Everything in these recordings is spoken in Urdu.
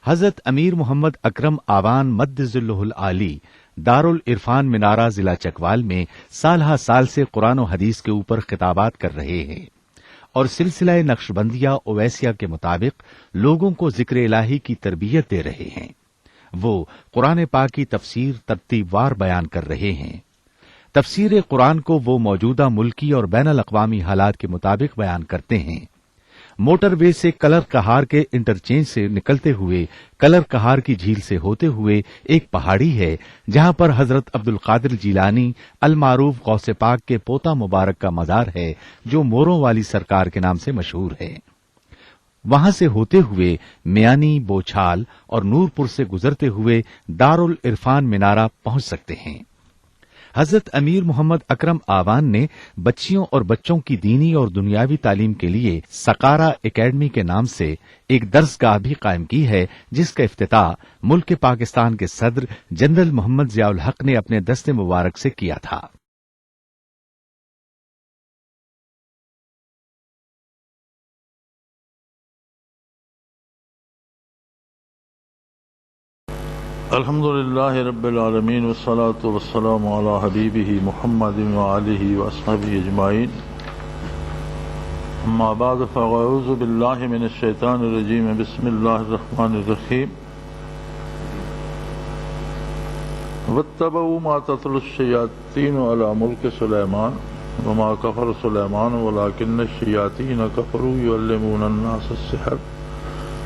حضرت امیر محمد اکرم آوان مد ظلہ العالی دارالعرفان منارہ ضلع چکوال میں سال ہا سال سے قرآن و حدیث کے اوپر خطابات کر رہے ہیں اور سلسلہ نقشبندیہ اویسیہ کے مطابق لوگوں کو ذکر الہی کی تربیت دے رہے ہیں۔ وہ قرآن پاک کی تفسیر ترتیب وار بیان کر رہے ہیں۔ تفسیر قرآن کو وہ موجودہ ملکی اور بین الاقوامی حالات کے مطابق بیان کرتے ہیں۔ موٹر وے سے کلر کہار کے انٹرچینج سے نکلتے ہوئے کلر کہار کی جھیل سے ہوتے ہوئے ایک پہاڑی ہے جہاں پر حضرت عبد القادر جیلانی المعروف غوث پاک کے پوتا مبارک کا مزار ہے جو موروں والی سرکار کے نام سے مشہور ہے۔ وہاں سے ہوتے ہوئے میانی، بوچھال اور نورپور سے گزرتے ہوئے دارالعرفان منارہ پہنچ سکتے ہیں۔ حضرت امیر محمد اکرم آوان نے بچیوں اور بچوں کی دینی اور دنیاوی تعلیم کے لیے سقارا اکیڈمی کے نام سے ایک درسگاہ بھی قائم کی ہے جس کا افتتاح ملک پاکستان کے صدر جنرل محمد ضیاء الحق نے اپنے دست مبارک سے کیا تھا۔ الحمدللہ رب العالمین والصلاة والسلام علی حبیبہ محمد وآلہ واصحابہ اجمعین، اما بعد فاعوذ باللہ من الشیطان الرجیم، بسم اللہ الرحمن الرحیم۔ واتبعوا ما تتلو الشیاطین علی ملک سلیمان وما کفر سلیمان ولکن الشیاطین کفروا یعلمون الناس السحر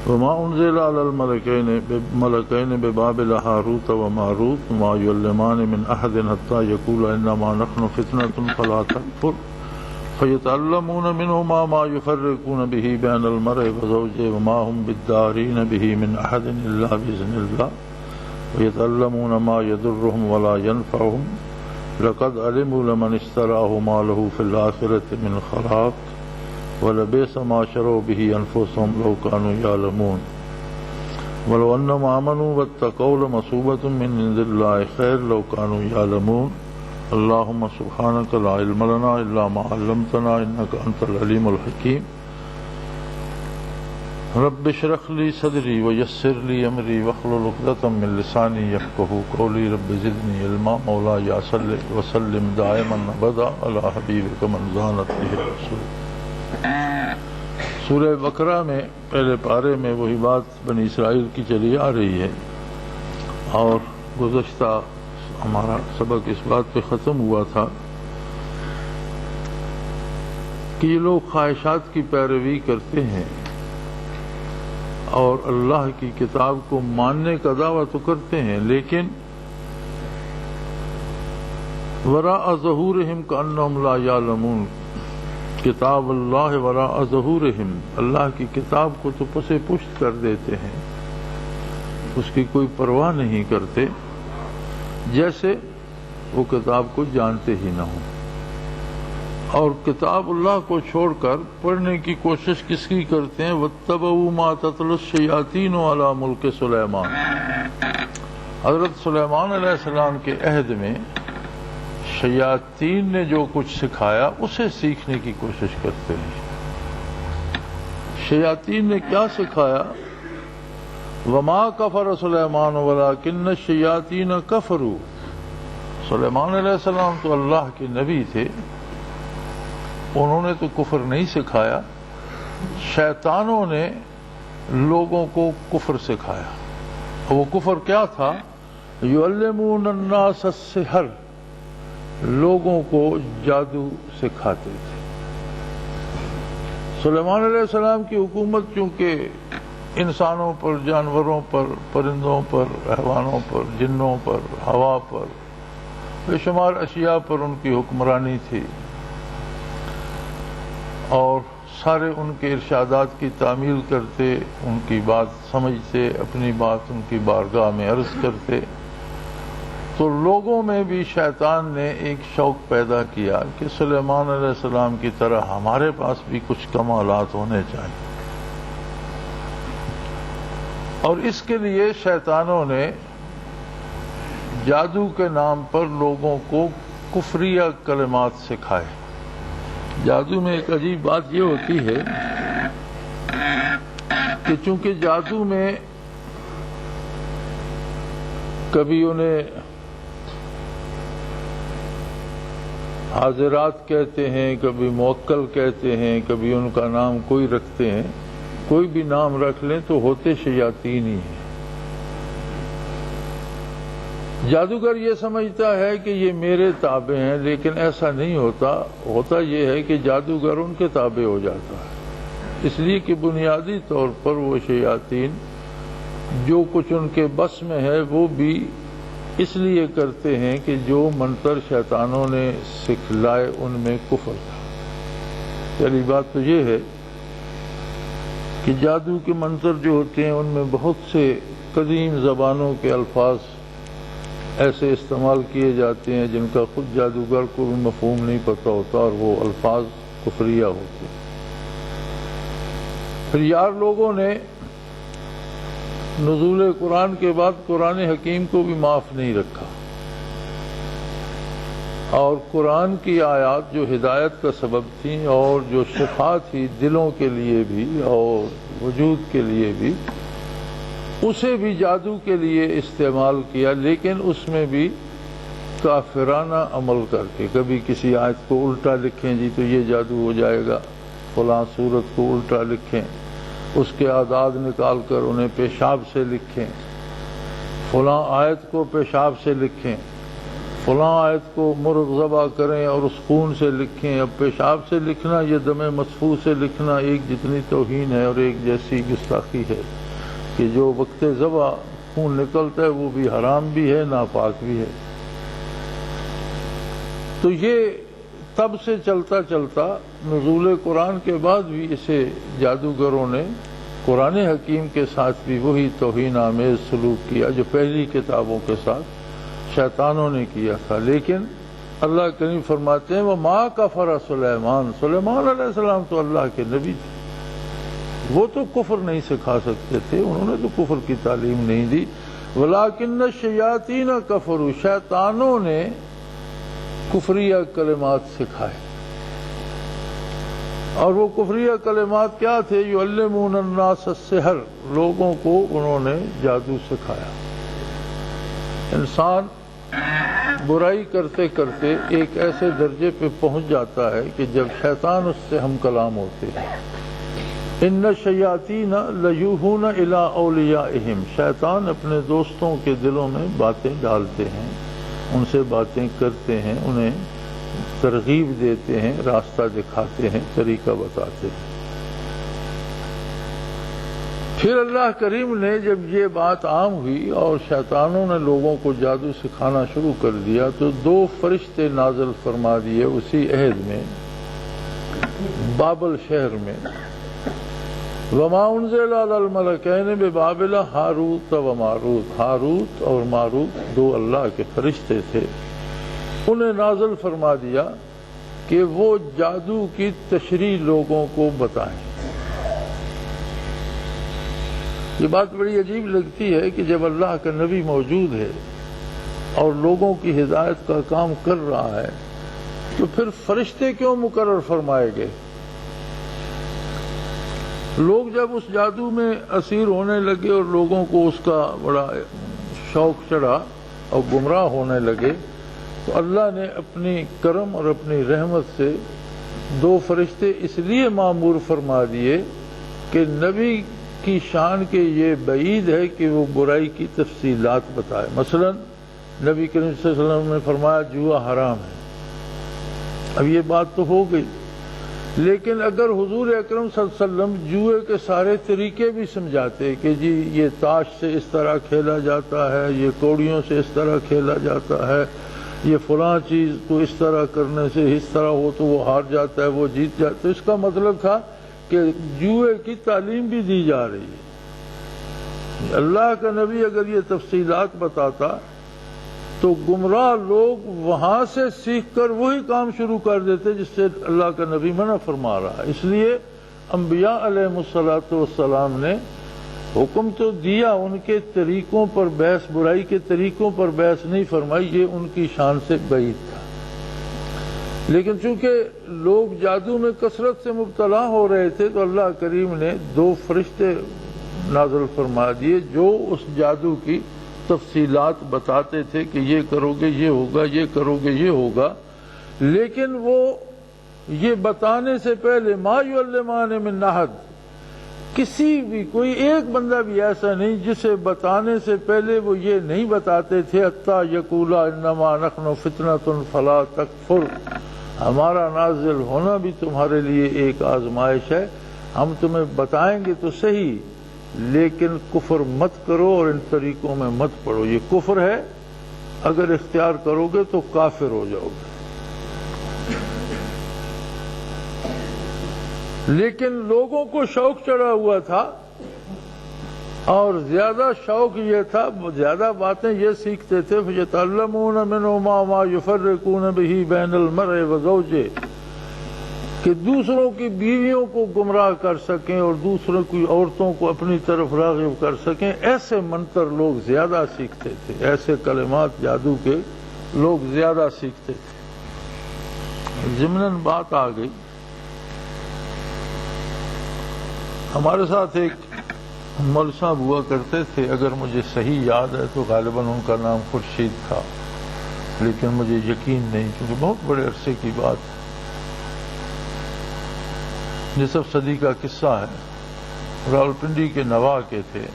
وما انزل على الملكين ببابل هاروت وماروت وما يعلمان من احد حتى يقولا انما نحن فتنة فلا تكفر فيتعلمون منهما ما يفرقون به بين المرء وزوجه وما هم بالضارين به من احد الا باذن الله ويتعلمون ما يضرهم ولا ينفعهم لقد علموا لمن اشتراه ما له في الآخرة من خلاق وَلَبِئْسَ مَا شَرَوْا بِهِ أَنفُسَهُمْ لَوْ كَانُوا يَعْلَمُونَ وَلَوْ أَنَّهُمْ آمَنُوا وَاتَّقَوْا لَمَثُوبَةٌ مِّنْ عِندِ اللَّهِ خَيْرٌ لَوْ كَانُوا يَعْلَمُونَ اللهم سبحانك لا علم لنا إلا ما علمتنا إنك أنت العليم الحكيم رب اشرح لي صدري ويسر لي أمري واحلل عقدة من لساني يفقهوا قولي رب زدني علما مولاي صل وسلم دائما أبدا على حبيبك من زانت به الرسول۔ سورہ بقرہ میں پہلے پارے میں وہی بات بنی اسرائیل کی چلی آ رہی ہے اور گزشتہ ہمارا سبق اس بات پہ ختم ہوا تھا کہ یہ لوگ خواہشات کی پیروی کرتے ہیں اور اللہ کی کتاب کو ماننے کا دعویٰ تو کرتے ہیں لیکن وراء ظہورہم کأنہم لا یعلمون، کتاب اللہ وراء ظہورہم، اللہ کی کتاب کو تو پس پشت کر دیتے ہیں، اس کی کوئی پرواہ نہیں کرتے، جیسے وہ کتاب کو جانتے ہی نہ ہوں، اور کتاب اللہ کو چھوڑ کر پڑھنے کی کوشش کس کی کرتے ہیں؟ وَاتَّبَعُوا مَا تَتْلُو الشَّيَاطِينُ عَلَى مُلْكِ سلیمان۔ حضرت سلیمان علیہ السلام کے عہد میں شیاطین نے جو کچھ سکھایا اسے سیکھنے کی کوشش کرتے ہیں۔ شیاطین نے کیا سکھایا؟ وما کفر سلیمان ولکن الشیاطین کفروا، سلیمان علیہ السلام تو اللہ کے نبی تھے، انہوں نے تو کفر نہیں سکھایا، شیطانوں نے لوگوں کو کفر سکھایا۔ وہ کفر کیا تھا؟ یعلمون الناس السحر، لوگوں کو جادو سکھاتے تھے۔ سلیمان علیہ السلام کی حکومت چونکہ انسانوں پر، جانوروں پر، پرندوں پر، حیوانوں پر، جنوں پر، ہوا پر، بے شمار اشیاء پر ان کی حکمرانی تھی اور سارے ان کے ارشادات کی تعمیل کرتے، ان کی بات سمجھتے، اپنی بات ان کی بارگاہ میں عرض کرتے، تو لوگوں میں بھی شیطان نے ایک شوق پیدا کیا کہ سلیمان علیہ السلام کی طرح ہمارے پاس بھی کچھ کمالات ہونے چاہیے، اور اس کے لیے شیطانوں نے جادو کے نام پر لوگوں کو کفریہ کلمات سکھائے۔ جادو میں ایک عجیب بات یہ ہوتی ہے کہ چونکہ جادو میں کبھی انہیں حاضرات کہتے ہیں، کبھی موکل کہتے ہیں، کبھی ان کا نام کوئی رکھتے ہیں. کوئی بھی نام رکھ لیں تو ہوتے شیاطین ہی ہیں. جادوگر یہ سمجھتا ہے کہ یہ میرے تابع ہیں، لیکن ایسا نہیں ہوتا. ہوتا یہ ہے کہ جادوگر ان کے تابع ہو جاتا ہے. اس لیے کہ بنیادی طور پر وہ شیاطین جو کچھ ان کے بس میں ہے وہ بھی اس لیے کرتے ہیں کہ جو منتر شیطانوں نے سکھلائے ان میں کفر تھا. پہلی بات تو یہ ہے کہ جادو کے منتر جو ہوتے ہیں ان میں بہت سے قدیم زبانوں کے الفاظ ایسے استعمال کیے جاتے ہیں جن کا خود جادوگر کو بھی مفہوم نہیں پتہ ہوتا، اور وہ الفاظ کفریہ ہوتے ہیں. پھر یار لوگوں نے نزول قرآن کے بعد قرآن حکیم کو بھی معاف نہیں رکھا، اور قرآن کی آیات جو ہدایت کا سبب تھیں اور جو شفا تھی دلوں کے لیے بھی اور وجود کے لیے بھی، اسے بھی جادو کے لیے استعمال کیا، لیکن اس میں بھی کافرانہ عمل کر کے. کبھی کسی آیت کو الٹا لکھیں جی تو یہ جادو ہو جائے گا، فلاں سورت کو الٹا لکھیں، اس کے اعداد نکال کر انہیں پیشاب سے لکھیں، فلاں آیت کو پیشاب سے لکھیں، فلاں آیت کو مرغ ذبح کریں اور اس خون سے لکھیں. اب پیشاب سے لکھنا یہ دم مسفوح سے لکھنا ایک جتنی توہین ہے اور ایک جیسی گستاخی ہے کہ جو وقت ذبح خون نکلتا ہے وہ بھی حرام بھی ہے، ناپاک بھی ہے. تو یہ تب سے چلتا چلتا نزول قرآن کے بعد بھی اسے جادوگروں نے قرآن حکیم کے ساتھ بھی وہی توہین آمیز سلوک کیا جو پہلی کتابوں کے ساتھ شیطانوں نے کیا تھا. لیکن اللہ کریم فرماتے ہیں وَمَا كَفَرَ سلیمان. سلیمان علیہ السلام تو اللہ کے نبی تھے، وہ تو کفر نہیں سکھا سکتے تھے، انہوں نے تو کفر کی تعلیم نہیں دی. وَلَٰكِنَّ الشَّيَاطِينَ كَفَرُوا. شیطانوں نے کفریہ کلمات سکھائے، اور وہ کفریہ کلمات کیا تھے؟ یعلمون الناس السحر. لوگوں کو انہوں نے جادو سکھایا. انسان برائی کرتے کرتے ایک ایسے درجے پہ پہنچ جاتا ہے کہ جب شیطان اس سے ہم کلام ہوتے ہیں. ان الشیاطین لیوحون الی اولیائہم. شیطان اپنے دوستوں کے دلوں میں باتیں ڈالتے ہیں، ان سے باتیں کرتے ہیں، انہیں ترغیب دیتے ہیں، راستہ دکھاتے ہیں، طریقہ بتاتے ہیں. پھر اللہ کریم نے جب یہ بات عام ہوئی اور شیطانوں نے لوگوں کو جادو سکھانا شروع کر دیا تو 2 فرشتے نازل فرما دیے اسی عہد میں بابل شہر میں. وما انزل علی الملکین ببابل ہاروت و ماروت. ہاروت اور ماروت 2 اللہ کے فرشتے تھے، انہیں نازل فرما دیا کہ وہ جادو کی تشریح لوگوں کو بتائیں. یہ بات بڑی عجیب لگتی ہے کہ جب اللہ کا نبی موجود ہے اور لوگوں کی ہدایت کا کام کر رہا ہے تو پھر فرشتے کیوں مقرر فرمائے گئے؟ لوگ جب اس جادو میں اسیر ہونے لگے اور لوگوں کو اس کا بڑا شوق چڑھا اور گمراہ ہونے لگے تو اللہ نے اپنی کرم اور اپنی رحمت سے 2 فرشتے اس لیے مامور فرما دیے کہ نبی کی شان کے یہ بعید ہے کہ وہ برائی کی تفصیلات بتائے. مثلا نبی کریم صلی اللہ علیہ وسلم نے فرمایا جوا حرام ہے. اب یہ بات تو ہو گئی، لیکن اگر حضور اکرم صلی اللہ علیہ وسلم جوئے کے سارے طریقے بھی سمجھاتے کہ جی یہ تاش سے اس طرح کھیلا جاتا ہے، یہ کوڑیوں سے اس طرح کھیلا جاتا ہے، یہ فلاں چیز کو اس طرح کرنے سے اس طرح ہو تو وہ ہار جاتا ہے، وہ جیت جاتا ہے، تو اس کا مطلب تھا کہ جوئے کی تعلیم بھی دی جا رہی ہے. اللہ کا نبی اگر یہ تفصیلات بتاتا تو گمراہ لوگ وہاں سے سیکھ کر وہی کام شروع کر دیتے جس سے اللہ کا نبی منع فرما رہا ہے. اس لیے انبیاء علیہ الصلوۃ والسلام نے حکم تو دیا، ان کے طریقوں پر بحث، برائی کے طریقوں پر بحث نہیں فرمائی، یہ ان کی شان سے بعید تھا. لیکن چونکہ لوگ جادو میں کثرت سے مبتلا ہو رہے تھے تو اللہ کریم نے 2 فرشتے نازل فرما دیے جو اس جادو کی تفصیلات بتاتے تھے کہ یہ کرو گے یہ ہوگا، یہ کرو گے یہ ہوگا، لیکن وہ یہ بتانے سے پہلے ما یعلمان من احد، کسی بھی کوئی ایک بندہ بھی ایسا نہیں جسے بتانے سے پہلے وہ یہ نہیں بتاتے تھے حتی یقولا انما نحن فتنۃ فلا تکفر، ہمارا نازل ہونا بھی تمہارے لیے ایک آزمائش ہے، ہم تمہیں بتائیں گے تو صحیح لیکن کفر مت کرو اور ان طریقوں میں مت پڑو، یہ کفر ہے، اگر اختیار کرو گے تو کافر ہو جاؤ گے۔ لیکن لوگوں کو شوق چڑھا ہوا تھا اور زیادہ شوق یہ تھا، زیادہ باتیں یہ سیکھتے تھے فَيَتَعَلَّمُونَ مِنْهُمَا مَا يُفَرِّقُونَ بِهِ بَيْنَ الْمَرْءِ وَزَوْجِهِ، کہ دوسروں کی بیویوں کو گمراہ کر سکیں اور دوسروں کی عورتوں کو اپنی طرف راغب کر سکیں، ایسے منتر لوگ زیادہ سیکھتے تھے، ایسے کلمات جادو کے لوگ زیادہ سیکھتے تھے۔ ضمناً بات آ گئی، ہمارے ساتھ ایک مولوی صاحب ہوا کرتے تھے، اگر مجھے صحیح یاد ہے تو غالباً ان کا نام خورشید تھا، لیکن مجھے یقین نہیں کیونکہ بہت بڑے عرصے کی بات ہے، نصف صدی کا قصہ ہے، راولپنڈی کے نوا کے تھے،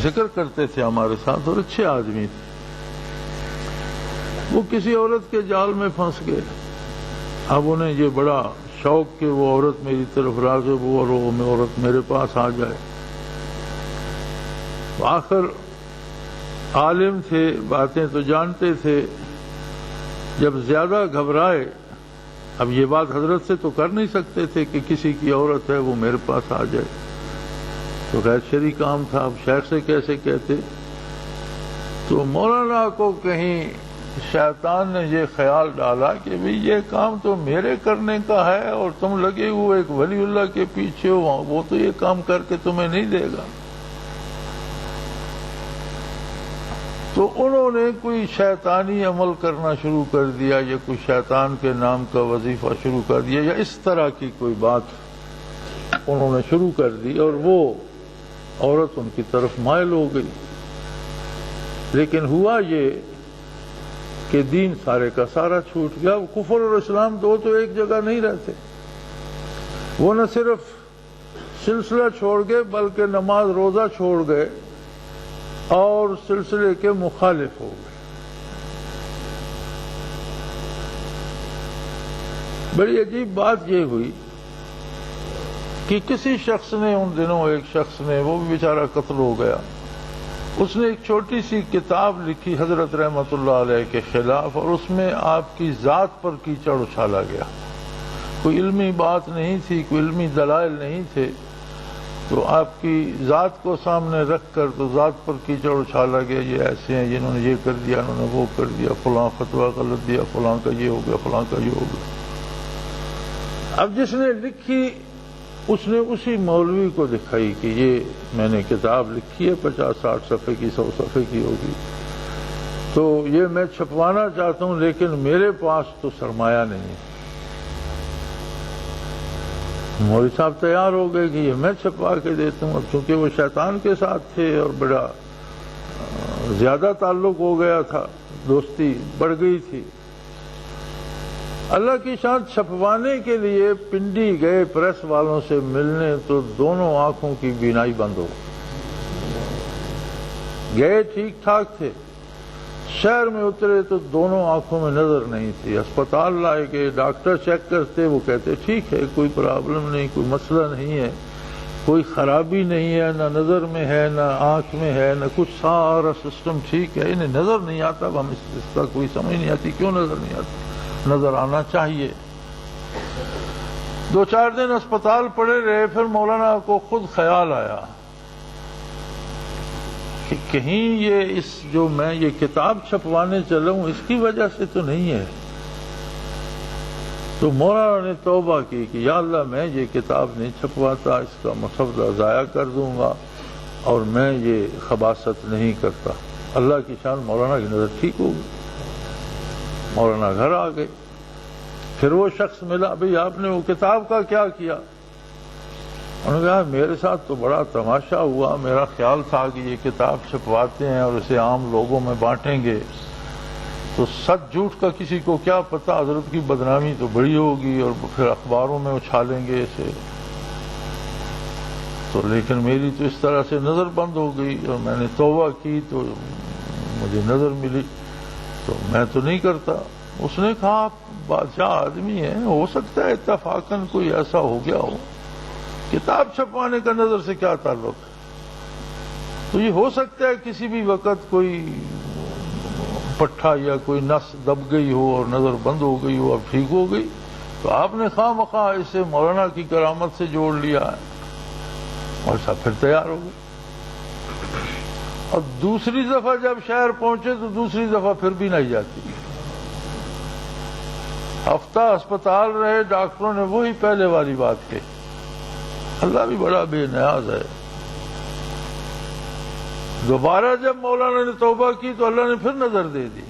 ذکر کرتے تھے ہمارے ساتھ اور اچھے آدمی تھے۔ وہ کسی عورت کے جال میں پھنس گئے، اب انہیں یہ بڑا شوق کہ وہ عورت میری طرف راغب ہو اور وہ عورت میرے پاس آ جائے۔ آخر عالم تھے، باتیں تو جانتے تھے، جب زیادہ گھبرائے، اب یہ بات حضرت سے تو کر نہیں سکتے تھے کہ کسی کی عورت ہے وہ میرے پاس آ جائے، تو غیر شرعی کام تھا، اب شیخ سے کیسے کہتے؟ تو مولانا کو کہیں شیطان نے یہ خیال ڈالا کہ بھئی یہ کام تو میرے کرنے کا ہے اور تم لگے ہوئے ایک ولی اللہ کے پیچھے ہو، وہ تو یہ کام کر کے تمہیں نہیں دے گا۔ تو انہوں نے کوئی شیطانی عمل کرنا شروع کر دیا یا کوئی شیطان کے نام کا وظیفہ شروع کر دیا یا اس طرح کی کوئی بات انہوں نے شروع کر دی اور وہ عورت ان کی طرف مائل ہو گئی۔ لیکن ہوا یہ کہ دین سارے کا سارا چھوٹ گیا، کفر اور اسلام دو تو ایک جگہ نہیں رہتے۔ وہ نہ صرف سلسلہ چھوڑ گئے بلکہ نماز روزہ چھوڑ گئے اور سلسلے کے مخالف ہو گئے۔ بڑی عجیب بات یہ ہوئی کہ کسی شخص نے ان دنوں، ایک شخص نے، وہ بھی بیچارہ قتل ہو گیا، اس نے ایک چھوٹی سی کتاب لکھی حضرت رحمت اللہ علیہ کے خلاف، اور اس میں آپ کی ذات پر کیچڑ اچھالا گیا۔ کوئی علمی بات نہیں تھی، کوئی علمی دلائل نہیں تھے، تو آپ کی ذات کو سامنے رکھ کر تو ذات پر کیچڑ اچھالا گیا، یہ ایسے ہیں، جنہوں نے یہ کر دیا، انہوں نے وہ کر دیا، فلاں فتویٰ غلط دیا، فلاں کا یہ ہو گیا، فلاں کا یہ ہو گیا۔ اب جس نے لکھی اس نے اسی مولوی کو دکھائی کہ یہ میں نے کتاب لکھی ہے، 50-60 صفحے کی، 100 صفحے کی ہوگی، تو یہ میں چھپوانا چاہتا ہوں لیکن میرے پاس تو سرمایہ نہیں ہے۔ مولوی صاحب تیار ہو گئے کہ یہ میں چھپوا کے دیتا ہوں۔ اب چونکہ وہ شیطان کے ساتھ تھے اور بڑا زیادہ تعلق ہو گیا تھا، دوستی بڑھ گئی تھی۔ اللہ کی شان، چھپوانے کے لیے پنڈی گئے پریس والوں سے ملنے تو دونوں آنکھوں کی بینائی بند ہو گئے، ٹھیک ٹھاک تھے، شہر میں اترے تو دونوں آنکھوں میں نظر نہیں تھی، اسپتال لائے کہ ڈاکٹر چیک کرتے، وہ کہتے ٹھیک ہے، کوئی پرابلم نہیں، کوئی مسئلہ نہیں ہے، کوئی خرابی نہیں ہے، نہ نظر میں ہے نہ آنکھ میں ہے نہ کچھ، سارا سسٹم ٹھیک ہے، انہیں نظر نہیں آتا۔ اب ہم اس کا کوئی سمجھ نہیں آتی کیوں نظر نہیں آتا، نظر آنا چاہیے۔ 2-4 دن اسپتال پڑے رہے، پھر مولانا کو خود خیال آیا کہ کہیں یہ اس جو میں یہ کتاب چھپوانے چلا ہوں اس کی وجہ سے تو نہیں ہے۔ تو مولانا نے توبہ کی کہ یا اللہ میں یہ کتاب نہیں چھپواتا، اس کا مسودہ ضائع کر دوں گا اور میں یہ خباثت نہیں کرتا۔ اللہ کی شان، مولانا کی نظر ٹھیک ہو گئی، مولانا گھر آ گئے۔ پھر وہ شخص ملا، بھئی آپ نے وہ کتاب کا کیا کیا؟ انہوں نے کہا میرے ساتھ تو بڑا تماشا ہوا، میرا خیال تھا کہ یہ کتاب چھپواتے ہیں اور اسے عام لوگوں میں بانٹیں گے تو سچ جھوٹ کا کسی کو کیا پتا، حضرت کی بدنامی تو بڑی ہوگی اور پھر اخباروں میں اچھالیں گے اسے، تو لیکن میری تو اس طرح سے نظر بند ہو گئی اور میں نے توبہ کی تو مجھے نظر ملی، تو میں تو نہیں کرتا۔ اس نے کہا آپ بادشاہ آدمی ہیں، ہو سکتا ہے اتفاقاً کوئی ایسا ہو گیا ہو، کتاب چھپوانے کا نظر سے کیا تعلق ہے؟ تو یہ ہو سکتا ہے کسی بھی وقت کوئی پٹھا یا کوئی نس دب گئی ہو اور نظر بند ہو گئی ہو، اب ٹھیک ہو گئی، تو آپ نے خواہ مخواہ اسے مولانا کی کرامت سے جوڑ لیا ہے اور سب پھر تیار ہو گئے۔ اور دوسری دفعہ جب شہر پہنچے تو دوسری دفعہ پھر بھی نہیں جاتی، ہفتہ اسپتال رہے، ڈاکٹروں نے وہی پہلے والی بات کہی۔ اللہ بھی بڑا بے نیاز ہے، دوبارہ جب مولانا نے توبہ کی تو اللہ نے پھر نظر دے دی،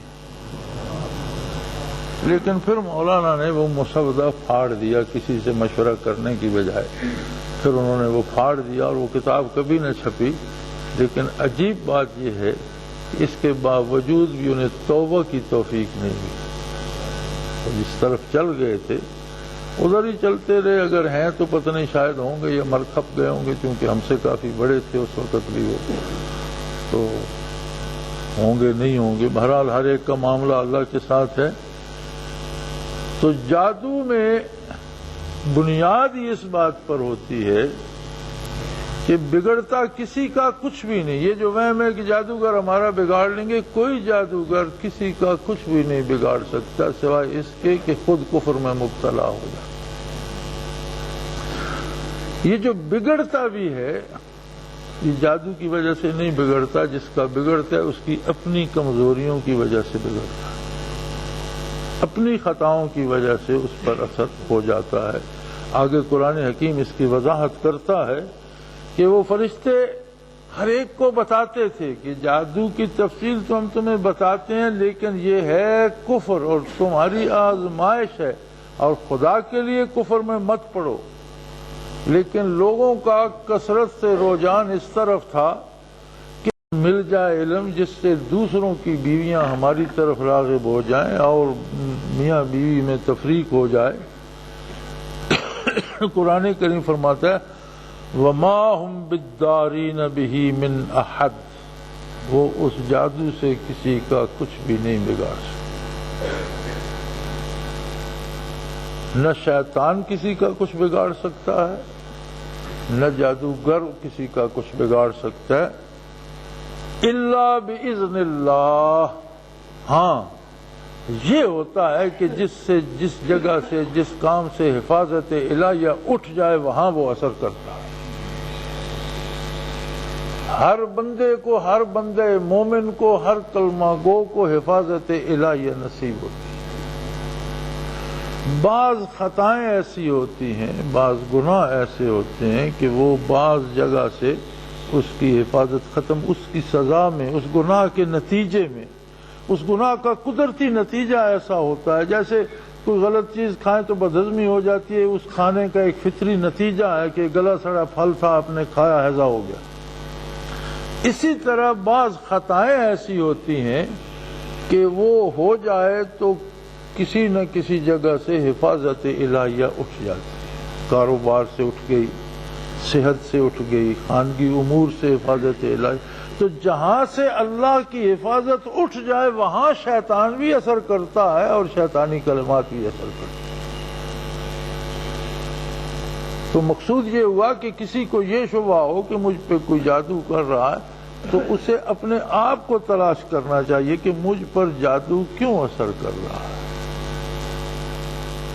لیکن پھر مولانا نے وہ مسودہ پھاڑ دیا کسی سے مشورہ کرنے کی بجائے، پھر انہوں نے وہ پھاڑ دیا اور وہ کتاب کبھی نہ چھپی۔ لیکن عجیب بات یہ ہے کہ اس کے باوجود بھی انہیں توبہ کی توفیق نہیں ہوئی، جس طرف چل گئے تھے ادھر ہی چلتے رہے، اگر ہیں تو پتہ نہیں شاید ہوں گے یا مر کھپ گئے ہوں گے، کیونکہ ہم سے کافی بڑے تھے اس وقت بھی وہ، تو ہوں گے نہیں ہوں گے، بہرحال ہر ایک کا معاملہ اللہ کے ساتھ ہے۔ تو جادو میں بنیاد ہی اس بات پر ہوتی ہے کہ بگڑتا کسی کا کچھ بھی نہیں۔ یہ جو وہم ہے کہ جادوگر ہمارا بگاڑ لیں گے، کوئی جادوگر کسی کا کچھ بھی نہیں بگاڑ سکتا سوائے اس کے کہ خود کفر میں مبتلا ہو جائے۔ یہ جو بگڑتا بھی ہے یہ جادو کی وجہ سے نہیں بگڑتا، جس کا بگڑتا ہے اس کی اپنی کمزوریوں کی وجہ سے بگڑتا ہے، اپنی خطاؤں کی وجہ سے اس پر اثر ہو جاتا ہے۔ آگے قرآن حکیم اس کی وضاحت کرتا ہے کہ وہ فرشتے ہر ایک کو بتاتے تھے کہ جادو کی تفصیل تو ہم تمہیں بتاتے ہیں، لیکن یہ ہے کفر اور تمہاری آزمائش ہے، اور خدا کے لیے کفر میں مت پڑو۔ لیکن لوگوں کا کثرت سے رجحان اس طرف تھا کہ مل جائے علم جس سے دوسروں کی بیویاں ہماری طرف راغب ہو جائیں اور میاں بیوی میں تفریق ہو جائے۔ قرآن کریم فرماتا ہے وَمَا هُمْ بِالدَّارِينَ بِهِ مِنْ أَحَدٍ، وہ اس جادو سے کسی کا کچھ بھی نہیں بگاڑ سکتے، نہ شیطان کسی کا کچھ بگاڑ سکتا ہے، نہ جادوگر کسی کا کچھ بگاڑ سکتا ہے، الا بِإِذْنِ اللَّهِ۔ ہاں یہ ہوتا ہے کہ جس جگہ سے جس کام سے حفاظت الہیہ اٹھ جائے وہاں وہ اثر کرتا ہے۔ ہر بندے کو، ہر بندے مومن کو، ہر کلمہ گو کو حفاظت الہیہ نصیب ہوتی ہے۔ بعض خطائیں ایسی ہوتی ہیں، بعض گناہ ایسے ہوتے ہیں کہ وہ بعض جگہ سے اس کی حفاظت ختم، اس کی سزا میں، اس گناہ کے نتیجے میں، اس گناہ کا قدرتی نتیجہ ایسا ہوتا ہے، جیسے کوئی غلط چیز کھائیں تو بدہضمی ہو جاتی ہے، اس کھانے کا ایک فطری نتیجہ ہے کہ گلا سڑا پھل تھا، آپ نے کھایا، ہضم ہو گیا۔ اسی طرح بعض خطائیں ایسی ہوتی ہیں کہ وہ ہو جائے تو کسی نہ کسی جگہ سے حفاظت الہیہ اٹھ جاتی ہے، کاروبار سے اٹھ گئی، صحت سے اٹھ گئی، خاندگی امور سے حفاظت الہیہ۔ تو جہاں سے اللہ کی حفاظت اٹھ جائے وہاں شیطان بھی اثر کرتا ہے اور شیطانی کلمات بھی اثر کرتے ہیں۔ تو مقصود یہ ہوا کہ کسی کو یہ شبہ ہو کہ مجھ پہ کوئی جادو کر رہا ہے تو اسے اپنے آپ کو تلاش کرنا چاہیے کہ مجھ پر جادو کیوں اثر کر رہا ہے۔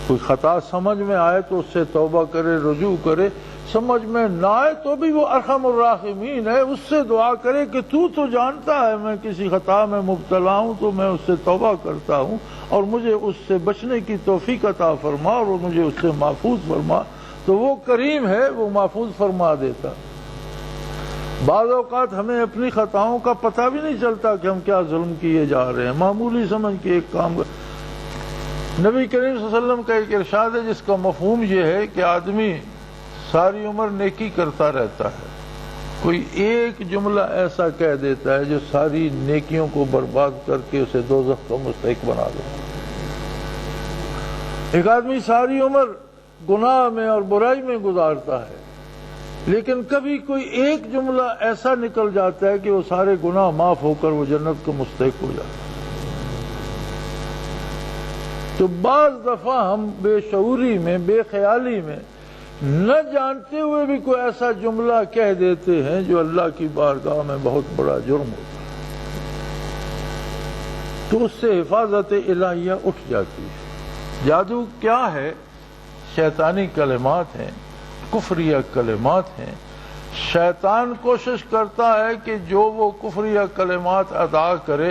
کوئی خطا سمجھ میں آئے تو اس سے توبہ کرے، رجوع کرے، سمجھ میں نہ آئے تو بھی وہ ارحم الراحمین ہے، اس سے دعا کرے کہ تو جانتا ہے میں کسی خطا میں مبتلا ہوں، تو میں اس سے توبہ کرتا ہوں اور مجھے اس سے بچنے کی توفیق عطا فرما اور مجھے اس سے محفوظ فرما، تو وہ کریم ہے، وہ محفوظ فرما دیتا۔ بعض اوقات ہمیں اپنی خطاؤں کا پتہ بھی نہیں چلتا کہ ہم کیا ظلم کیے جا رہے ہیں، معمولی سمجھ کے ایک کام نبی کریم صلی اللہ علیہ وسلم کا ایک ارشاد ہے جس کا مفہوم یہ ہے کہ آدمی ساری عمر نیکی کرتا رہتا ہے، کوئی ایک جملہ ایسا کہہ دیتا ہے جو ساری نیکیوں کو برباد کر کے اسے دوزخ کا مستحق بنا دے۔ ایک آدمی ساری عمر گناہ میں اور برائی میں گزارتا ہے، لیکن کبھی کوئی ایک جملہ ایسا نکل جاتا ہے کہ وہ سارے گناہ معاف ہو کر وہ جنت کا مستحق ہو جاتا ہے۔ تو بعض دفعہ ہم بے شعوری میں، بے خیالی میں، نہ جانتے ہوئے بھی کوئی ایسا جملہ کہہ دیتے ہیں جو اللہ کی بارگاہ میں بہت بڑا جرم ہوتا ہے، تو اس سے حفاظت الہیہ اٹھ جاتی ہے۔ جادو کیا ہے؟ شیطانی کلمات ہیں، کفریہ کلمات ہیں۔ شیطان کوشش کرتا ہے کہ جو وہ کفریہ کلمات ادا کرے،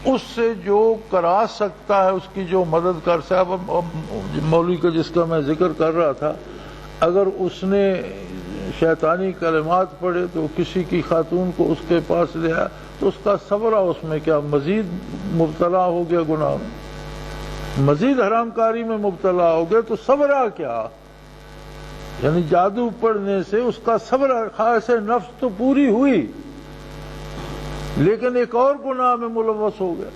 اس سے جو کرا سکتا ہے، اس کی جو مدد کر سکتا ہے۔ مولوی کا جس کا میں ذکر کر رہا تھا، اگر اس نے شیطانی کلمات پڑھے تو کسی کی خاتون کو اس کے پاس لے آیا تو اس کا صبرہ اس میں کیا مزید مبتلا ہو گیا گناہ میں، مزید حرام کاری میں مبتلا ہو گیا، تو صبرہ کیا؟ یعنی جادو پڑھنے سے اس کا صبرہ خواہش نفس تو پوری ہوئی، لیکن ایک اور گناہ میں ملوث ہو گیا۔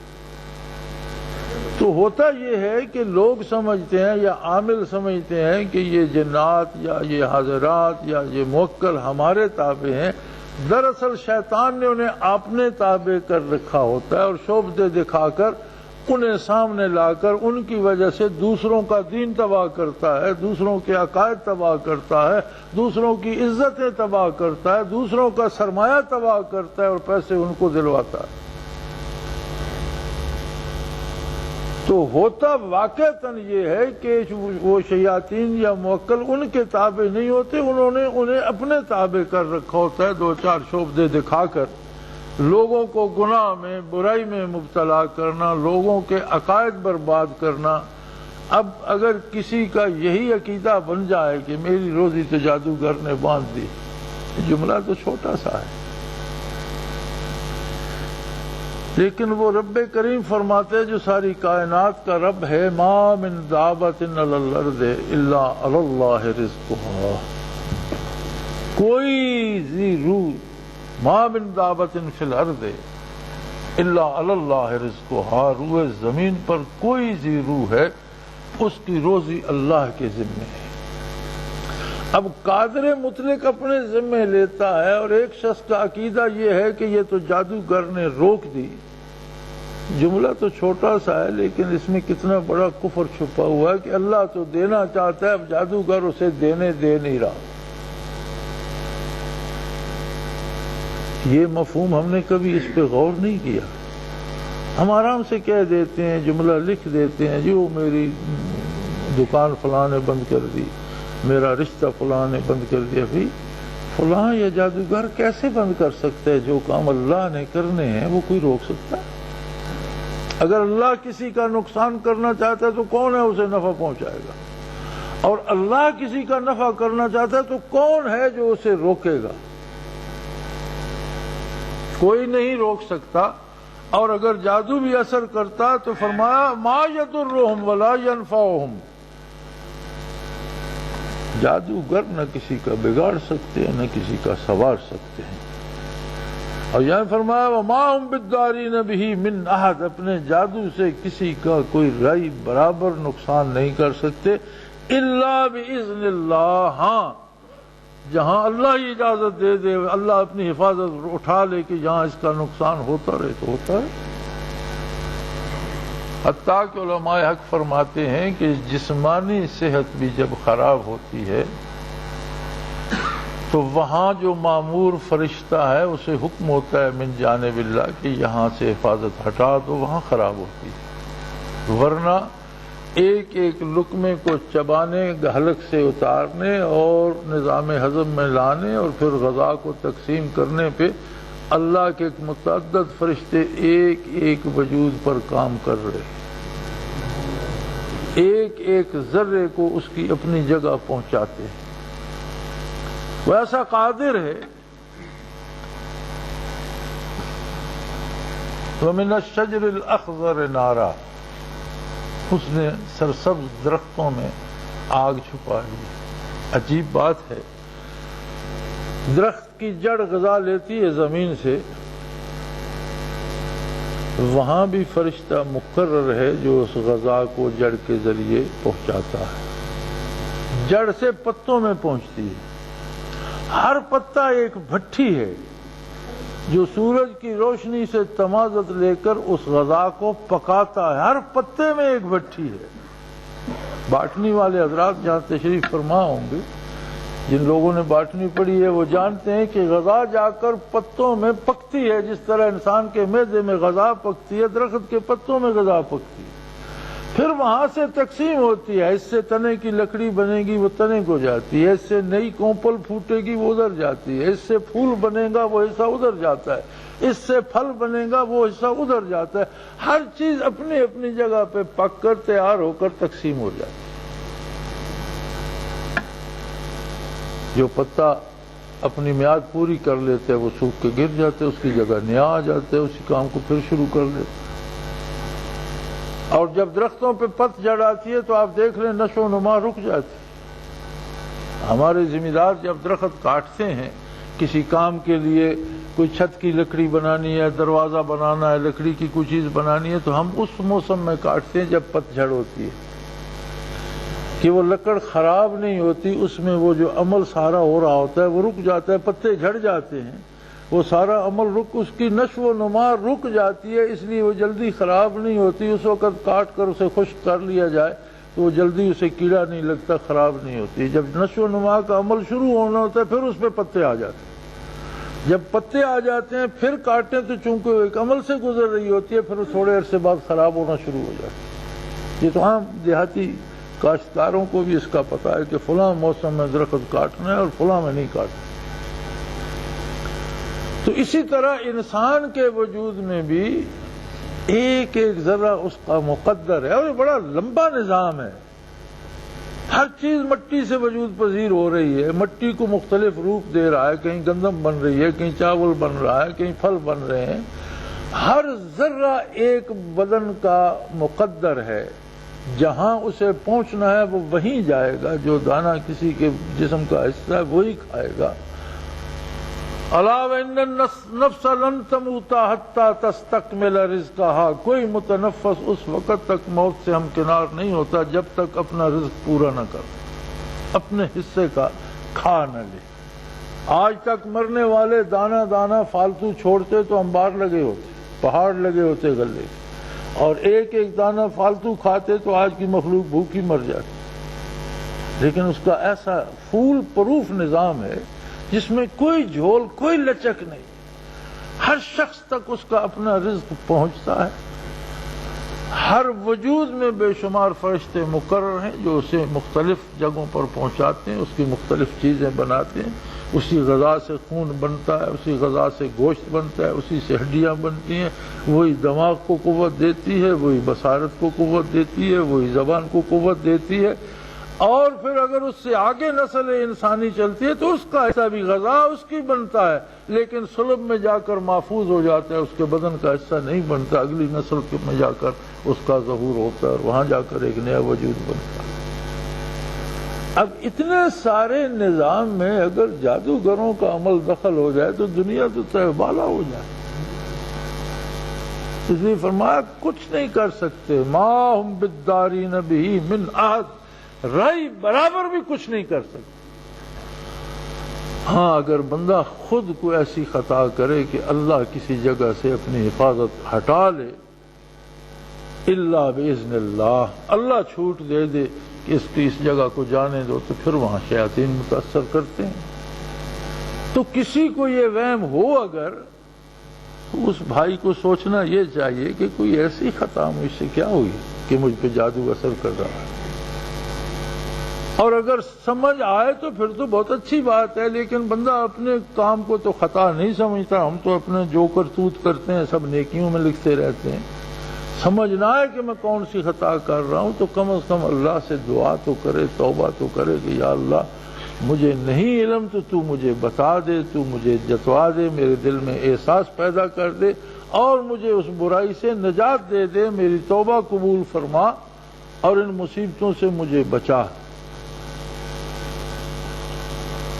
تو ہوتا یہ ہے کہ لوگ سمجھتے ہیں یا عامل سمجھتے ہیں کہ یہ جنات یا یہ حاضرات یا یہ موکل ہمارے تابع ہیں، دراصل شیطان نے انہیں اپنے تابع کر رکھا ہوتا ہے، اور شعبدے دکھا کر انہیں سامنے لا کر ان کی وجہ سے دوسروں کا دین تباہ کرتا ہے، دوسروں کے عقائد تباہ کرتا ہے، دوسروں کی عزتیں تباہ کرتا ہے، دوسروں کا سرمایہ تباہ کرتا ہے اور پیسے ان کو دلواتا ہے۔ تو ہوتا واقعتاً یہ ہے کہ وہ شیاطین یا موکل ان کے تابع نہیں ہوتے، انہوں نے انہیں اپنے تابع کر رکھا ہوتا ہے، دو چار شعبدے دکھا کر لوگوں کو گناہ میں، برائی میں مبتلا کرنا، لوگوں کے عقائد برباد کرنا۔ اب اگر کسی کا یہی عقیدہ بن جائے کہ میری روزی تو جادوگر نے باندھ دی، جملہ تو چھوٹا سا ہے، لیکن وہ رب کریم فرماتے ہیں جو ساری کائنات کا رب ہے، ما من دابۃ علی الارض الا علی اللہ رزقها، کوئی ذی روح، ما من دابۃ فی الارض الا علی اللہ رزقها، روح زمین پر کوئی ذی روح ہے، اس کی روزی اللہ کے ذمے ہے۔ اب قادر مطلق اپنے ذمے لیتا ہے، اور ایک شخص کا عقیدہ یہ ہے کہ یہ تو جادوگر نے روک دی۔ جملہ تو چھوٹا سا ہے، لیکن اس میں کتنا بڑا کفر چھپا ہوا ہے کہ اللہ تو دینا چاہتا ہے، اب جادوگر اسے دینے دے نہیں رہا۔ یہ مفہوم ہم نے کبھی اس پہ غور نہیں کیا۔ ہم آرام سے کہہ دیتے ہیں، جملہ لکھ دیتے ہیں، جو میری دکان فلاں نے بند کر دی، میرا رشتہ فلاں نے بند کر دیا۔ بھئی فلاں یا جادوگر کیسے بند کر سکتا ہے؟ جو کام اللہ نے کرنے ہیں وہ کوئی روک سکتا ہے؟ اگر اللہ کسی کا نقصان کرنا چاہتا ہے تو کون ہے اسے نفع پہنچائے گا؟ اور اللہ کسی کا نفع کرنا چاہتا ہے تو کون ہے جو اسے روکے گا؟ کوئی نہیں روک سکتا۔ اور اگر جادو بھی اثر کرتا تو فرمایا ما یضرہم ولا ینفعہم، جادوگر نہ کسی کا بگاڑ سکتے ہیں نہ کسی کا سنوار سکتے ہیں۔ اور یہاں فرمایا وما ہم بالضارین بہ من احد، اپنے جادو سے کسی کا کوئی رائی برابر نقصان نہیں کر سکتے، الا باذن اللہ، ہاں جہاں اللہ ہی اجازت دے دے، اللہ اپنی حفاظت اٹھا لے کہ جہاں اس کا نقصان ہوتا رہے تو ہوتا ہے۔ حتیٰ کہ علماء حق فرماتے ہیں کہ جسمانی صحت بھی جب خراب ہوتی ہے تو وہاں جو مامور فرشتہ ہے اسے حکم ہوتا ہے من جانب اللہ کہ یہاں سے حفاظت ہٹا دو، وہاں خراب ہوتی ہے، ورنہ ایک ایک لقمے کو چبانے، حلق سے اتارنے اور نظام ہضم میں لانے اور پھر غذا کو تقسیم کرنے پہ اللہ کے متعدد فرشتے ایک ایک وجود پر کام کر رہے ہیں، ایک ایک ذرے کو اس کی اپنی جگہ پہنچاتے ہیں۔ وہ ایسا قادر ہے۔ وَمِنَ الشَّجْرِ الْأَخْضَرِ نَارًا، اس نے سرسبز درختوں میں آگ چھپا لی۔ عجیب بات ہے درخت کی جڑ غذا لیتی ہے زمین سے، وہاں بھی فرشتہ مقرر ہے جو اس غذا کو جڑ کے ذریعے پہنچاتا ہے، جڑ سے پتوں میں پہنچتی ہے۔ ہر پتا ایک بھٹی ہے جو سورج کی روشنی سے تمازت لے کر اس غذا کو پکاتا ہے، ہر پتے میں ایک بھٹی ہے۔ باٹنی والے حضرات جہاں تشریف فرما ہوں گے، جن لوگوں نے باٹنی پڑھی ہے وہ جانتے ہیں کہ غذا جا کر پتوں میں پکتی ہے، جس طرح انسان کے معدے میں غذا پکتی ہے، درخت کے پتوں میں غذا پکتی ہے، پھر وہاں سے تقسیم ہوتی ہے، اس سے تنے کی لکڑی بنے گی وہ تنے کو جاتی ہے، اس سے نئی کونپل پھوٹے گی وہ ادھر جاتی ہے، اس سے پھول بنے گا وہ حصہ ادھر جاتا ہے، اس سے پھل بنے گا وہ حصہ ادھر جاتا ہے، ہر چیز اپنی اپنی جگہ پہ پک کر تیار ہو کر تقسیم ہو جاتی ہے۔ جو پتا اپنی میعاد پوری کر لیتے وہ سوکھ کے گر جاتے، اس کی جگہ نیا آ جاتے، اسی کام کو پھر شروع کر لیتے۔ اور جب درختوں پہ پت جڑ آتی ہے تو آپ دیکھ لیں نشو و نما رک جاتی ہے۔ ہمارے ذمہ دار جب درخت کاٹتے ہیں کسی کام کے لیے، کوئی چھت کی لکڑی بنانی ہے، دروازہ بنانا ہے، لکڑی کی کوئی چیز بنانی ہے، تو ہم اس موسم میں کاٹتے ہیں جب پت جھڑ ہوتی ہے کہ وہ لکڑ خراب نہیں ہوتی، اس میں وہ جو عمل سارا ہو رہا ہوتا ہے وہ رک جاتا ہے، پتے جھڑ جاتے ہیں، وہ سارا عمل اس کی نشو و نما رک جاتی ہے، اس لیے وہ جلدی خراب نہیں ہوتی۔ اس وقت کاٹ کر اسے خشک کر لیا جائے تو وہ جلدی اسے کیڑا نہیں لگتا، خراب نہیں ہوتی۔ جب نشو و نما کا عمل شروع ہونا ہوتا ہے پھر اس پہ پتے آ جاتے ہیں، جب پتے آ جاتے ہیں پھر کاٹیں تو چونکہ وہ ایک عمل سے گزر رہی ہوتی ہے، پھر وہ تھوڑے عرصے بعد خراب ہونا شروع ہو جاتی ہے۔ یہ تو عام دیہاتی کاشتکاروں کو بھی اس کا پتہ ہے کہ فلاں موسم میں درخت کاٹنا ہے اور فلاں میں نہیں کاٹنا۔ تو اسی طرح انسان کے وجود میں بھی ایک ایک ذرہ اس کا مقدر ہے، اور یہ بڑا لمبا نظام ہے۔ ہر چیز مٹی سے وجود پذیر ہو رہی ہے، مٹی کو مختلف روپ دے رہا ہے، کہیں گندم بن رہی ہے، کہیں چاول بن رہا ہے، کہیں پھل بن رہے ہیں۔ ہر ذرہ ایک بدن کا مقدر ہے، جہاں اسے پہنچنا ہے وہ وہیں جائے گا، جو دانہ کسی کے جسم کا حصہ ہے وہی کھائے گا۔ الا وان النفس لن تموت حتى تستكمل رزقها، کوئی متنفس اس وقت تک موت سے ہمکنار نہیں ہوتا جب تک اپنا رزق پورا نہ کر، اپنے حصے کا کھا نہ لے۔ آج تک مرنے والے دانہ دانہ فالتو چھوڑتے تو انبار لگے ہوتے، پہاڑ لگے ہوتے غلے، اور ایک ایک دانہ فالتو کھاتے تو آج کی مخلوق بھوکی مر جاتی۔ لیکن اس کا ایسا فول پروف نظام ہے جس میں کوئی جھول، کوئی لچک نہیں، ہر شخص تک اس کا اپنا رزق پہنچتا ہے۔ ہر وجود میں بے شمار فرشتے مقرر ہیں جو اسے مختلف جگہوں پر پہنچاتے ہیں، اس کی مختلف چیزیں بناتے ہیں۔ اسی غذا سے خون بنتا ہے، اسی غذا سے گوشت بنتا ہے، اسی سے ہڈیاں بنتی ہیں، وہی دماغ کو قوت دیتی ہے، وہی بصارت کو قوت دیتی ہے، وہی زبان کو قوت دیتی ہے۔ اور پھر اگر اس سے آگے نسل انسانی چلتی ہے تو اس کا ایسا بھی غذا اس کی بنتا ہے، لیکن سلب میں جا کر محفوظ ہو جاتا ہے، اس کے بدن کا حصہ نہیں بنتا، اگلی نسل میں جا کر اس کا ظہور ہوتا ہے اور وہاں جا کر ایک نیا وجود بنتا ہے۔ اب اتنے سارے نظام میں اگر جادوگروں کا عمل دخل ہو جائے تو دنیا تو تہبالا ہو جائے۔ اس لیے فرمایا کچھ نہیں کر سکتے، ما ہم بالدارین بہ من احد، رائی برابر بھی کچھ نہیں کر سکتے۔ ہاں اگر بندہ خود کو ایسی خطا کرے کہ اللہ کسی جگہ سے اپنی حفاظت ہٹا لے، الا باذن اللہ، اللہ چھوٹ دے دے کہ اس کی اس جگہ کو جانے دو، تو پھر وہاں شیاطین متاثر کرتے ہیں۔ تو کسی کو یہ وہم ہو اگر، اس بھائی کو سوچنا یہ چاہیے کہ کوئی ایسی خطا مجھ سے کیا ہوئی کہ مجھ پہ جادو اثر کر رہا ہے، اور اگر سمجھ آئے تو پھر تو بہت اچھی بات ہے، لیکن بندہ اپنے کام کو تو خطا نہیں سمجھتا۔ ہم تو اپنے جو کرتوت کرتے ہیں سب نیکیوں میں لکھتے رہتے ہیں، سمجھ نہ آئے کہ میں کون سی خطا کر رہا ہوں تو کم از کم اللہ سے دعا تو کرے، توبہ تو کرے کہ یا اللہ مجھے نہیں علم تو تو مجھے بتا دے، تو مجھے جتوا دے، میرے دل میں احساس پیدا کر دے اور مجھے اس برائی سے نجات دے دے، میری توبہ قبول فرما اور ان مصیبتوں سے مجھے بچا۔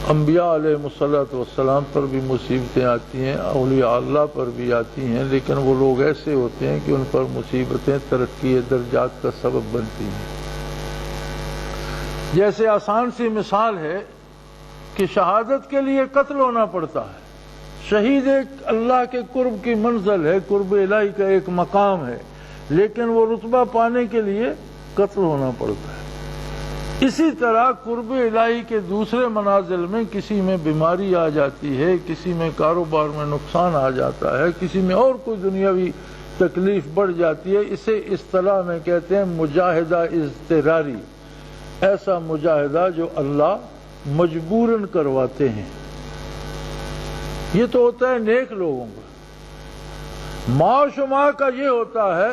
انبیاء علیہ الصلوۃ والسلام پر بھی مصیبتیں آتی ہیں، اولیاء اللہ پر بھی آتی ہیں، لیکن وہ لوگ ایسے ہوتے ہیں کہ ان پر مصیبتیں ترقی درجات کا سبب بنتی ہیں۔ جیسے آسان سی مثال ہے کہ شہادت کے لیے قتل ہونا پڑتا ہے، شہید ایک اللہ کے قرب کی منزل ہے، قرب الہی کا ایک مقام ہے، لیکن وہ رتبہ پانے کے لیے قتل ہونا پڑتا ہے۔ اسی طرح قرب الہی کے دوسرے منازل میں کسی میں بیماری آ جاتی ہے، کسی میں کاروبار میں نقصان آ جاتا ہے، کسی میں اور کوئی دنیاوی تکلیف بڑھ جاتی ہے، اسے اصطلاح میں کہتے ہیں مجاہدہ اضطراری، ایسا مجاہدہ جو اللہ مجبوراً کرواتے ہیں۔ یہ تو ہوتا ہے نیک لوگوں کا۔ معاشمہ کا یہ ہوتا ہے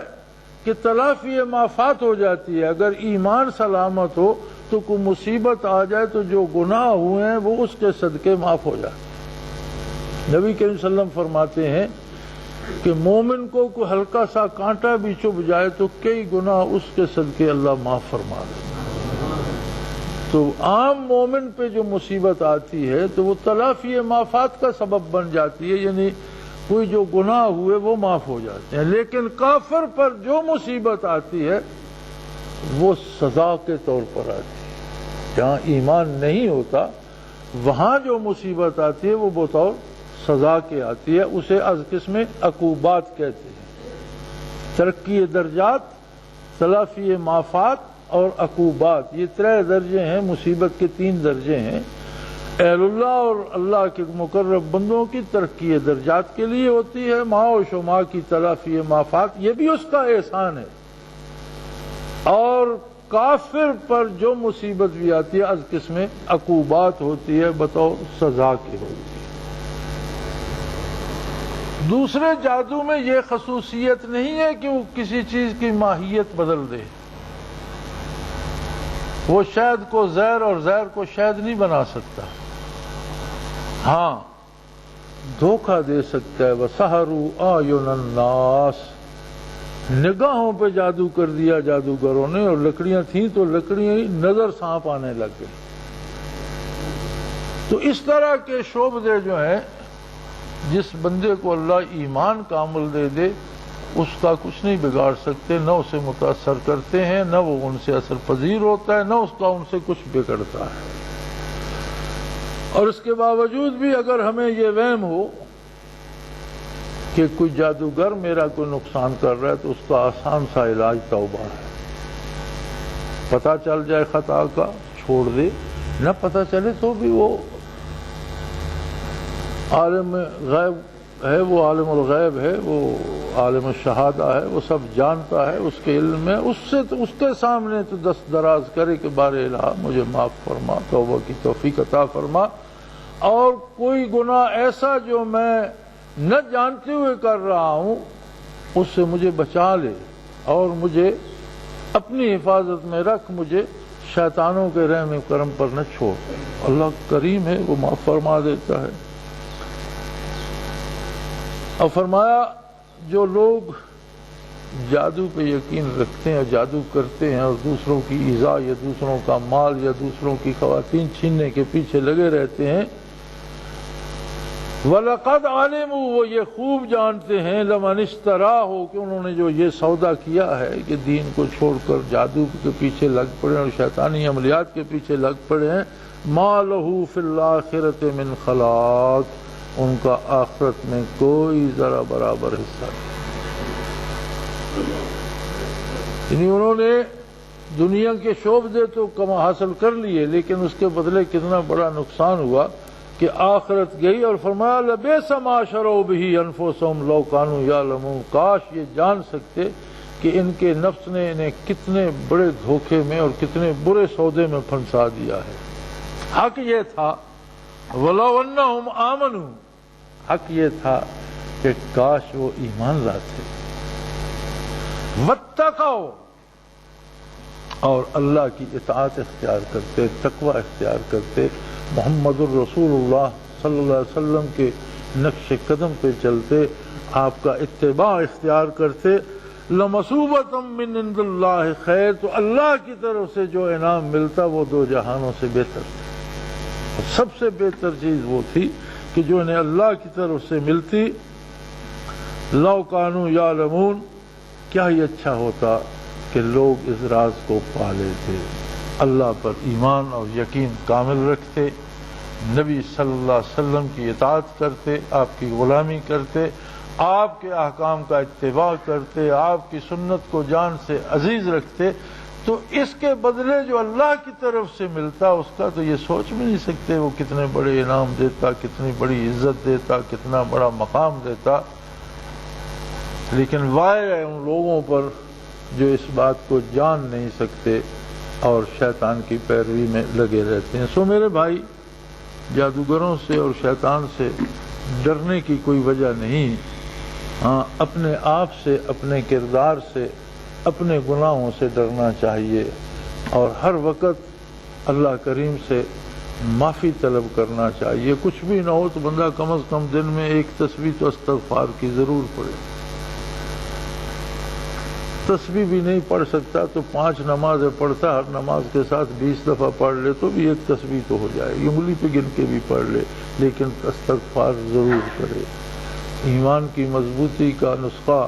کہ تلافی مافات ہو جاتی ہے، اگر ایمان سلامت ہو تو کوئی مصیبت آ جائے تو جو گناہ ہوئے ہیں وہ اس کے صدقے معاف ہو جاتے ہیں۔ نبی کریم صلی اللہ علیہ وسلم فرماتے ہیں کہ مومن کو کوئی ہلکا سا کانٹا بھی چبھ جائے تو کئی گناہ اس کے صدقے اللہ معاف فرما دیتا ہے۔ تو عام مومن پہ جو مصیبت آتی ہے تو وہ تلافی مافات کا سبب بن جاتی ہے، یعنی کوئی جو گناہ ہوئے وہ معاف ہو جاتے ہیں، لیکن کافر پر جو مصیبت آتی ہے وہ سزا کے طور پر آتی ہے۔ جہاں ایمان نہیں ہوتا وہاں جو مصیبت آتی ہے وہ بطور سزا کے آتی ہے، اسے از قسم عقوبات کہتے ہیں۔ ترقی درجات، تلافی مافات اور عقوبات، یہ 3 درجے ہیں، مصیبت کے 3 درجے ہیں۔ اہل اللہ اور اللہ کے مقرب بندوں کی ترقی درجات کے لیے ہوتی ہے، ماں و شما کی تلافی مافات، یہ بھی اس کا احسان ہے۔ اور کافر پر جو مصیبت بھی آتی ہے از قسم عقوبات ہوتی ہے، بطور سزا کی ہوتی ہے۔ دوسرے جادو میں یہ خصوصیت نہیں ہے کہ وہ کسی چیز کی ماہیت بدل دے، وہ شہد کو زہر اور زہر کو شہد نہیں بنا سکتا، ہاں دھوکہ دے سکتا ہے۔ وَسَحَرُوا أَعْيُنَ النَّاسِ، نگاہوں پہ جادو کر دیا جادوگروں نے، اور لکڑیاں تھیں تو لکڑیاں ہی نظر سانپ آنے لگ گئے۔ تو اس طرح کے شعبے جو ہیں، جس بندے کو اللہ ایمان کامل دے دے اس کا کچھ نہیں بگاڑ سکتے، نہ اسے متاثر کرتے ہیں، نہ وہ ان سے اثر پذیر ہوتا ہے، نہ اس کا ان سے کچھ بگڑتا ہے۔ اور اس کے باوجود بھی اگر ہمیں یہ وہم ہو کہ کوئی جادوگر میرا کوئی نقصان کر رہا ہے تو اس کا آسان سا علاج توبہ ہے۔ پتہ چل جائے خطا کا چھوڑ دے، نہ پتہ چلے تو بھی وہ عالم غیب ہے، وہ عالم الغیب ہے، وہ عالم الشہادہ ہے، وہ سب جانتا ہے، اس کے علم میں، اس کے سامنے تو دست دراز کرے کہ بار الہ مجھے معاف فرما، توبہ کی توفیق عطا فرما، اور کوئی گناہ ایسا جو میں نہ جانتے ہوئے کر رہا ہوں اس سے مجھے بچا لے، اور مجھے اپنی حفاظت میں رکھ، مجھے شیطانوں کے رحم کرم پر نہ چھوڑ۔ اللہ کریم ہے، وہ معاف فرما دیتا ہے۔ اور فرمایا جو لوگ جادو پہ یقین رکھتے ہیں اور جادو کرتے ہیں اور دوسروں کی ایذا یا دوسروں کا مال یا دوسروں کی خواتین چھیننے کے پیچھے لگے رہتے ہیں، وَلَقَدْ عَلِمُوا، وہ یہ خوب جانتے ہیں، لَمَنِ اشْتَرَاهُ، کہ انہوں نے جو یہ سودا کیا ہے کہ دین کو چھوڑ کر جادو کے پیچھے لگ پڑے اور شیطانی عملیات کے پیچھے لگ پڑے ہیں، مَا لَهُ فِي الْآخِرَةِ مِنْ خَلَاقٍ، ان کا آخرت میں کوئی ذرا برابر حصہ نہیں۔ یعنی انہوں نے دنیا کے شعبے تو کما حاصل کر لیے، لیکن اس کے بدلے کتنا بڑا نقصان ہوا کہ آخرت گئی۔ اور فرمایا لَبِئْسَ مَا شَرَوْا بِهِ أَنفُسَهُمْ لَوْ كَانُوا يَعْلَمُونَ، کاش یہ جان سکتے کہ ان کے نفس نے انہیں کتنے بڑے دھوکے میں اور کتنے برے سودے میں پھنسا دیا ہے۔ حق یہ تھا وَلَوْ أَنَّهُمْ آمَنُوا، حق یہ تھا کہ کاش وہ ایمان لاتے، وَاتَّقَوْا، اور اللہ کی اطاعت اختیار کرتے، تقوی اختیار کرتے، محمد الرسول اللہ صلی اللہ علیہ وسلم کے نقش قدم پہ چلتے، آپ کا اتباع اختیار کرتے، لَمَثُوبَةً مِّنْ عِندِ اللَّهِ خیر، تو اللہ کی طرف سے جو انعام ملتا وہ 2 جہانوں سے بہتر، سب سے بہتر چیز وہ تھی کہ جو انہیں اللہ کی طرف سے ملتی. لو کانوا یعلمون، کیا ہی اچھا ہوتا کہ لوگ اس راز کو پا لیتے، اللہ پر ایمان اور یقین کامل رکھتے، نبی صلی اللہ علیہ وسلم کی اطاعت کرتے، آپ کی غلامی کرتے، آپ کے احکام کا اتباع کرتے، آپ کی سنت کو جان سے عزیز رکھتے. تو اس کے بدلے جو اللہ کی طرف سے ملتا اس کا تو یہ سوچ بھی نہیں سکتے وہ کتنے بڑے انعام دیتا، کتنی بڑی عزت دیتا، کتنا بڑا مقام دیتا. لیکن وائے ہے ان لوگوں پر جو اس بات کو جان نہیں سکتے اور شیطان کی پیروی میں لگے رہتے ہیں. سو میرے بھائی، جادوگروں سے اور شیطان سے ڈرنے کی کوئی وجہ نہیں. ہاں، اپنے آپ سے، اپنے کردار سے، اپنے گناہوں سے ڈرنا چاہیے اور ہر وقت اللہ کریم سے معافی طلب کرنا چاہیے. کچھ بھی نہ ہو تو بندہ کم از کم دن میں ایک تسبیح تو استغفار کی ضرور پڑھے. تسبیح بھی نہیں پڑھ سکتا تو 5 نمازیں پڑھتا، ہر نماز کے ساتھ 20 دفعہ پڑھ لے تو بھی ایک تسبیح تو ہو جائے گی. انگلی پہ گن کے بھی پڑھ لے لیکن استغفار ضرور کرے. ایمان کی مضبوطی کا نسخہ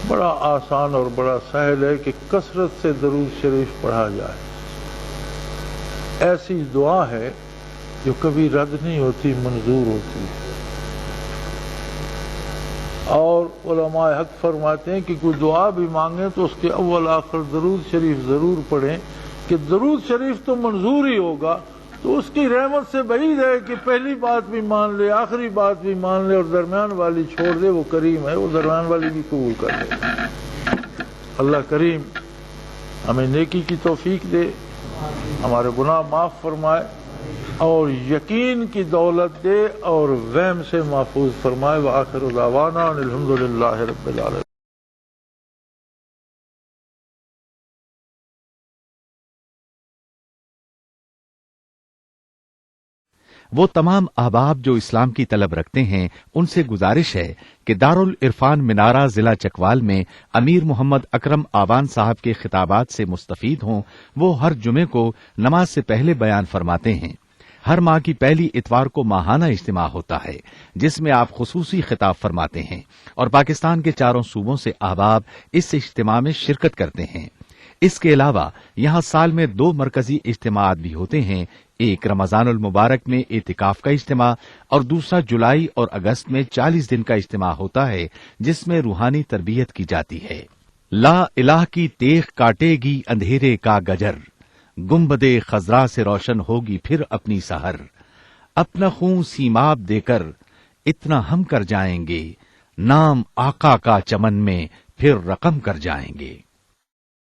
بڑا آسان اور بڑا سہل ہے کہ کثرت سے درود شریف پڑھا جائے. ایسی دعا ہے جو کبھی رد نہیں ہوتی، منظور ہوتی ہے. اور علماء حق فرماتے ہیں کہ کوئی دعا بھی مانگیں تو اس کے اول آخر درود شریف ضرور پڑھیں کہ درود شریف تو منظور ہی ہوگا. تو اس کی رحمت سے بعید ہے کہ پہلی بات بھی مان لے، آخری بات بھی مان لے اور درمیان والی چھوڑ دے. وہ کریم ہے، وہ درمیان والی بھی قبول کر لے. اللہ کریم ہمیں نیکی کی توفیق دے، ہمارے گناہ معاف فرمائے اور یقین کی دولت دے اور وہم سے محفوظ فرمائے. وآخر دعوانا ان الحمدللہ رب العالمین. وہ تمام احباب جو اسلام کی طلب رکھتے ہیں ان سے گزارش ہے کہ دارالعرفان منارہ ضلع چکوال میں امیر محمد اکرم آوان صاحب کے خطابات سے مستفید ہوں. وہ ہر جمعے کو نماز سے پہلے بیان فرماتے ہیں. ہر ماہ کی پہلی اتوار کو ماہانہ اجتماع ہوتا ہے جس میں آپ خصوصی خطاب فرماتے ہیں اور پاکستان کے چاروں صوبوں سے احباب اس اجتماع میں شرکت کرتے ہیں. اس کے علاوہ یہاں سال میں 2 مرکزی اجتماعات بھی ہوتے ہیں. ایک رمضان المبارک میں اعتکاف کا اجتماع اور دوسرا جولائی اور اگست میں 40 دن کا اجتماع ہوتا ہے جس میں روحانی تربیت کی جاتی ہے. لا الہ کی تیغ کاٹے گی اندھیرے کا گجر، گنبد خضرا سے روشن ہوگی پھر اپنی سحر. اپنا خون سیماب دے کر اتنا ہم کر جائیں گے، نام آقا کا چمن میں پھر رقم کر جائیں گے.